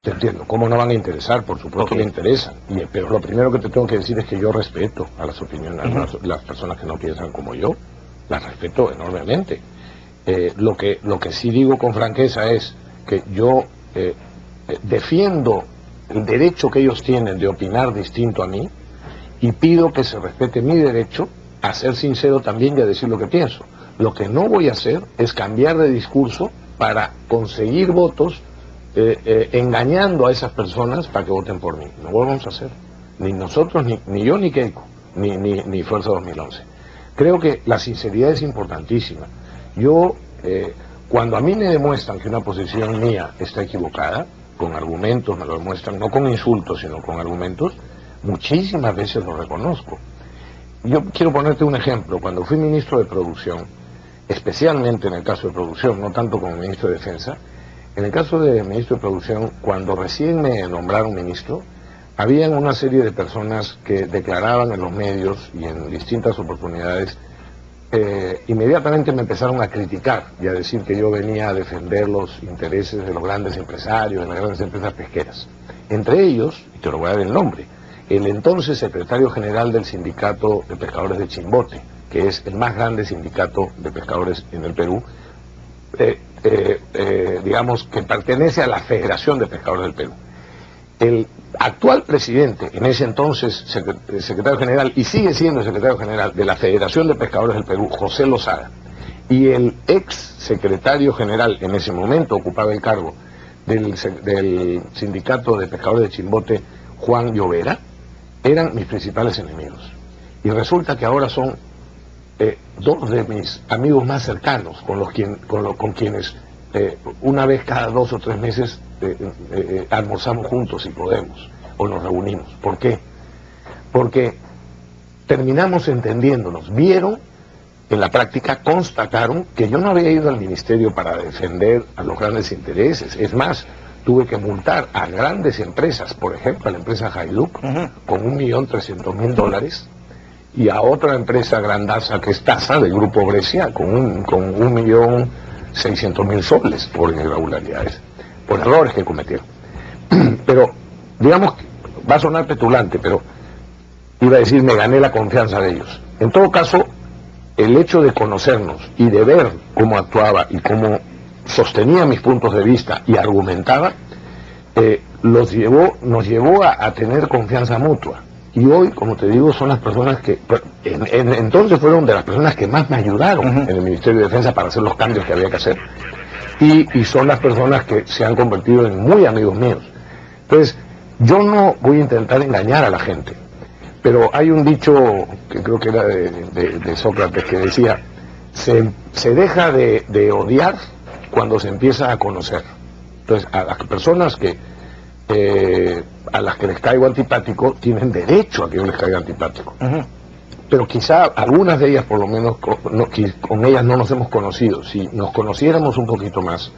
Te entiendo, ¿cómo no van a interesar? Por supuesto que interesan, pero lo primero que te tengo que decir es que yo respeto a las opiniones, a las personas que no piensan como yo, las respeto enormemente. Lo que sí digo con franqueza es que yo defiendo el derecho que ellos tienen de opinar distinto a mí y pido que se respete mi derecho a ser sincero también y a decir lo que pienso. Lo que no voy a hacer es cambiar de discurso para conseguir votos engañando a esas personas para que voten por mí. No lo vamos a hacer. Ni nosotros, ni yo, ni Keiko, ni Fuerza 2011. Creo que la sinceridad es importantísima. Yo, cuando a mí me demuestran que una posición mía está equivocada, con argumentos me lo demuestran, no con insultos, sino con argumentos, muchísimas veces lo reconozco. Yo quiero ponerte un ejemplo. Cuando fui ministro de Producción, especialmente en el caso de Producción, no tanto como ministro de Defensa, en el caso de ministro de Producción, cuando recién me nombraron ministro, habían una serie de personas que declaraban en los medios y en distintas oportunidades, inmediatamente me empezaron a criticar y a decir que yo venía a defender los intereses de los grandes empresarios, de las grandes empresas pesqueras. Entre ellos, y te lo voy a dar el nombre, el entonces secretario general del Sindicato de Pescadores de Chimbote, que es el más grande sindicato de pescadores en el Perú, digamos que pertenece a la Federación de Pescadores del Perú. El actual presidente, en ese entonces secretario general, y sigue siendo secretario general de la Federación de Pescadores del Perú, José Lozada, y el ex secretario general, en ese momento ocupaba el cargo del Sindicato de Pescadores de Chimbote, Juan Llovera, eran mis principales enemigos. Y resulta que ahora son dos de mis amigos más cercanos, con quienes una vez cada 2 o 3 meses almorzamos juntos si podemos, o nos reunimos. ¿Por qué? Porque terminamos entendiéndonos. Vieron, en la práctica constataron que yo no había ido al ministerio para defender a los grandes intereses. Es más, tuve que multar a grandes empresas, por ejemplo a la empresa Hajduk, con $1.300.000, y a otra empresa grandaza que es TASA, del Grupo Brescia, con $1.600.000 por irregularidades, por errores que cometieron. Pero, digamos, va a sonar petulante, pero iba a decir, me gané la confianza de ellos. En todo caso, el hecho de conocernos y de ver cómo actuaba y cómo sostenía mis puntos de vista y argumentaba, nos llevó a tener confianza mutua. Y hoy, como te digo, son las personas que, entonces fueron de las personas que más me ayudaron en el Ministerio de Defensa para hacer los cambios que había que hacer. Y son las personas que se han convertido en muy amigos míos. Entonces, yo no voy a intentar engañar a la gente, pero hay un dicho que creo que era de Sócrates que decía, se deja de odiar cuando se empieza a conocer. Entonces, a las personas a las que les caigo antipático, tienen derecho a que yo les caiga antipático. Pero quizá algunas de ellas, por lo menos, con ellas no nos hemos conocido. Si nos conociéramos un poquito más,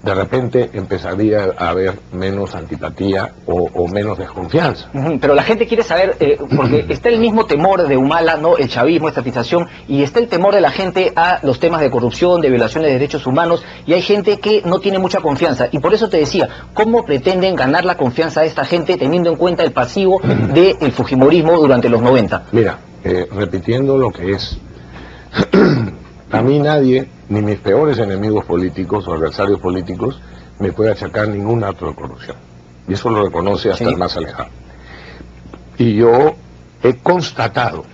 de repente empezaría a haber menos antipatía o menos desconfianza. Pero la gente quiere saber, porque está el mismo temor de Humala, ¿no? El chavismo, estatización, y está el temor de la gente a los temas de corrupción, de violaciones de derechos humanos, y hay gente que no tiene mucha confianza. Y por eso te decía, ¿cómo pretenden ganar la confianza de esta gente teniendo en cuenta el pasivo del fujimorismo durante los 90? Mira, repitiendo lo que es, a mí nadie, ni mis peores enemigos políticos o adversarios políticos, me puede achacar ningún acto de corrupción. Y eso lo reconoce hasta el más alejado. Y yo he constatado,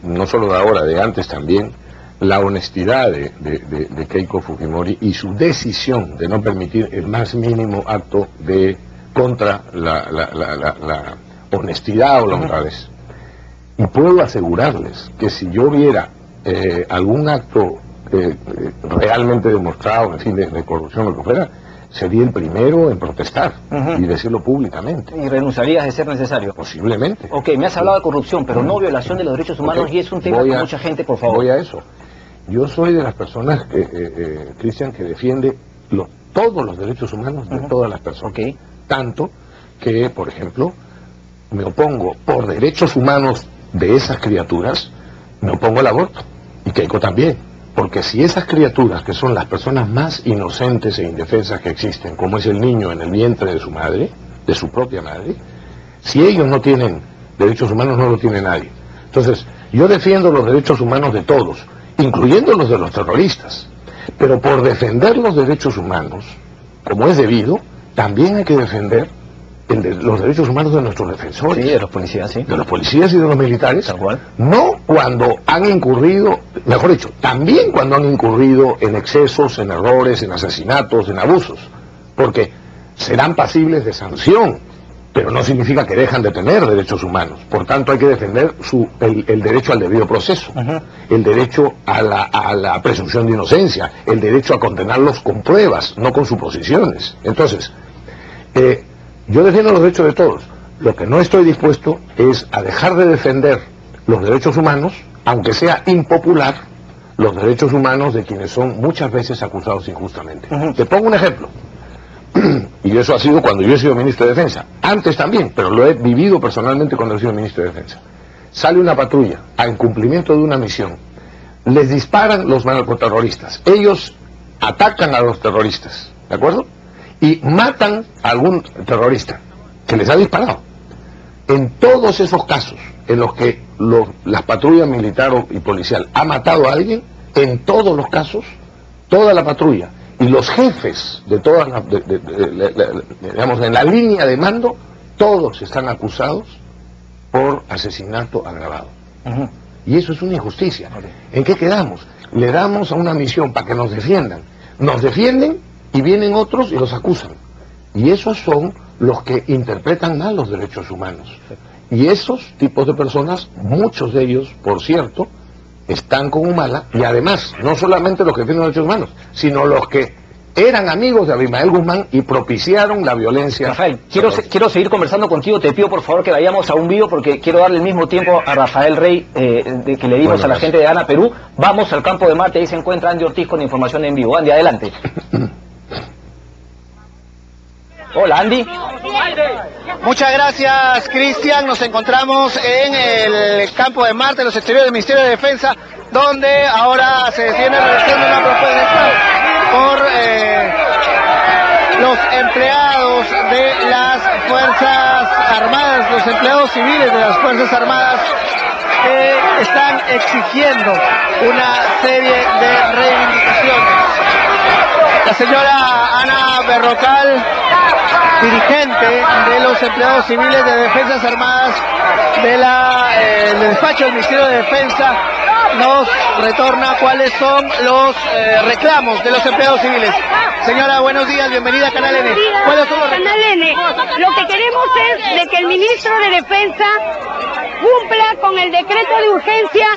no solo de ahora, de antes también, la honestidad de Keiko Fujimori y su decisión de no permitir el más mínimo acto contra la honestidad o la honradez. Y puedo asegurarles que si yo viera algún acto realmente demostrado, en fin, de corrupción o lo que fuera, sería el primero en protestar y decirlo públicamente. ¿Y renunciarías de ser necesario? Posiblemente. Ok, me has hablado de corrupción, pero no violación de los derechos humanos, y es un tema que mucha gente, por favor. Voy a eso. Yo soy de las personas, Cristian, que defiende todos los derechos humanos de todas las personas. Tanto que, por ejemplo, me opongo por derechos humanos de esas criaturas, me opongo al aborto. Y Keiko también. ¿Por qué? Porque si esas criaturas, que son las personas más inocentes e indefensas que existen, como es el niño en el vientre de su madre, de su propia madre, si ellos no tienen derechos humanos, no lo tiene nadie. Entonces, yo defiendo los derechos humanos de todos, incluyendo los de los terroristas. Pero por defender los derechos humanos, como es debido, también hay que defender los derechos humanos de nuestros defensores. Sí, de los policías, sí. De los policías y de los militares. Tal cual. No cuando han incurrido, mejor dicho, también cuando han incurrido en excesos, en errores, en asesinatos, en abusos. Porque serán pasibles de sanción, pero no significa que dejan de tener derechos humanos. Por tanto, hay que defender el derecho al debido proceso, el derecho a la presunción de inocencia, el derecho a condenarlos con pruebas, no con suposiciones. Entonces, yo defiendo los derechos de todos. Lo que no estoy dispuesto es a dejar de defender los derechos humanos, aunque sea impopular, los derechos humanos de quienes son muchas veces acusados injustamente. Te pongo un ejemplo. Y eso ha sido cuando yo he sido ministro de Defensa. Antes también, pero lo he vivido personalmente cuando he sido ministro de Defensa. Sale una patrulla a incumplimiento de una misión. Les disparan los narcoterroristas. Ellos atacan a los terroristas, ¿de acuerdo? Y matan a algún terrorista que les ha disparado. En todos esos casos en los que las patrullas militar y policial ha matado a alguien, en todos los casos, toda la patrulla y los jefes de todas las, digamos, en la línea de mando, todos están acusados por asesinato agravado. Y eso es una injusticia. ¿En qué quedamos? Le damos a una misión para que nos defiendan. Nos defienden y vienen otros y los acusan. Y esos son los que interpretan mal los derechos humanos. Y esos tipos de personas, muchos de ellos, por cierto, están con Humala, y además, no solamente los que defienden los derechos humanos, sino los que eran amigos de Abimael Guzmán y propiciaron la violencia. Rafael, quiero seguir conversando contigo. Te pido por favor que vayamos a un vivo porque quiero darle el mismo tiempo a Rafael Rey que le dimos a la gente de Ana Perú. Vamos al campo de Marte, ahí se encuentra Andy Ortiz con información en vivo. Andy, adelante. Hola, Andy. Muchas gracias, Cristian. Nos encontramos en el campo de Marte, en los exteriores del Ministerio de Defensa, donde ahora se tiene realizando una propuesta por los empleados de las Fuerzas Armadas, los empleados civiles de las Fuerzas Armadas, que están exigiendo una serie de reivindicaciones. La señora Ana Berrocal, dirigente de los empleados civiles de Defensas Armadas del despacho del Ministerio de Defensa, nos retorna cuáles son los reclamos de los empleados civiles. Señora, buenos días, bienvenida a Canal N. ¿Cuáles son los reclamos? Canal N, lo que queremos es de que el ministro de Defensa cumpla con el decreto de urgencia,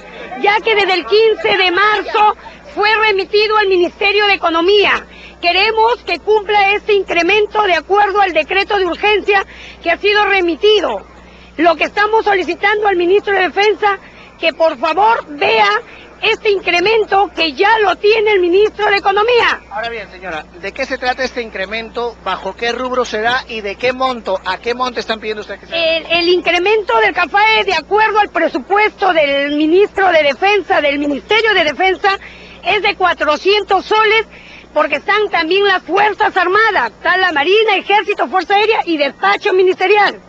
ya que desde el 15 de marzo fue remitido al Ministerio de Economía. Queremos que cumpla este incremento de acuerdo al decreto de urgencia que ha sido remitido. Lo que estamos solicitando al ministro de Defensa, que por favor vea este incremento que ya lo tiene el ministro de Economía. Ahora bien, señora, ¿de qué se trata este incremento? ¿Bajo qué rubro será? ¿Y de qué monto? ¿A qué monto están pidiendo ustedes que sea? El incremento del CAFAE, de acuerdo al presupuesto del ministro de Defensa, del Ministerio de Defensa, es de 400 soles, porque están también las Fuerzas Armadas, está la Marina, Ejército, Fuerza Aérea y Despacho Ministerial.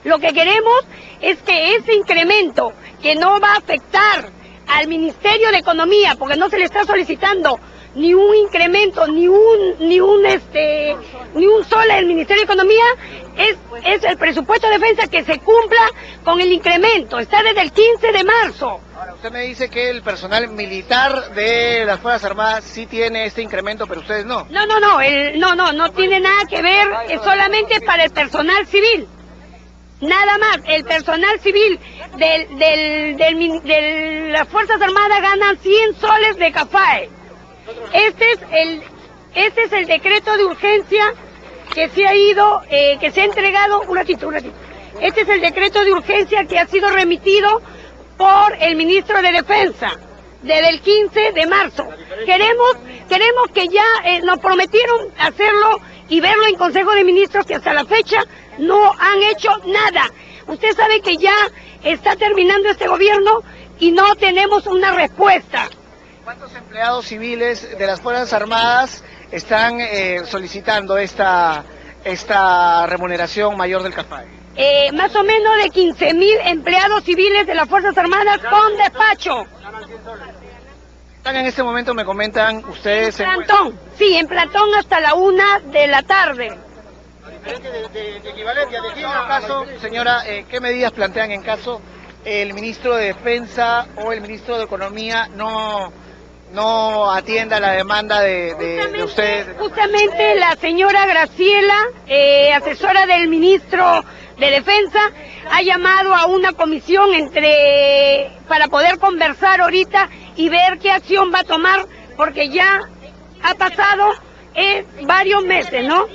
Lo que queremos es que ese incremento, que no va a afectar al Ministerio de Economía, porque no se le está solicitando ni un incremento, ni un sol al Ministerio de Economía, es el presupuesto de defensa que se cumpla con el incremento. Está desde el 15 de marzo. Ahora, usted me dice que el personal militar de las Fuerzas Armadas sí tiene este incremento, pero ustedes no. No tiene nada que ver, es solamente para el personal civil. Nada más, el personal civil de las Fuerzas Armadas ganan 100 soles de CAFAE. Este es el decreto de urgencia que se ha ido, que se ha entregado, un ratito. Este es el decreto de urgencia que ha sido remitido por el ministro de Defensa desde el 15 de marzo. Queremos que ya nos prometieron hacerlo y verlo en Consejo de Ministros, que hasta la fecha no han hecho nada. Usted sabe que ya está terminando este gobierno y no tenemos una respuesta. ¿Cuántos empleados civiles de las Fuerzas Armadas están solicitando esta remuneración mayor del CAFAE? Más o menos de 15.000 empleados civiles de las Fuerzas Armadas con despacho. Están en este momento, me comentan ustedes... En plantón, sí, en plantón hasta la 1 de la tarde. De equivalencia, de aquí en caso, señora, ¿qué medidas plantean en caso el ministro de Defensa o el ministro de Economía no atienda la demanda de ustedes? Justamente la señora Graciela, asesora del ministro de Defensa, ha llamado a una comisión para poder conversar ahorita y ver qué acción va a tomar, porque ya ha pasado varios meses, ¿no?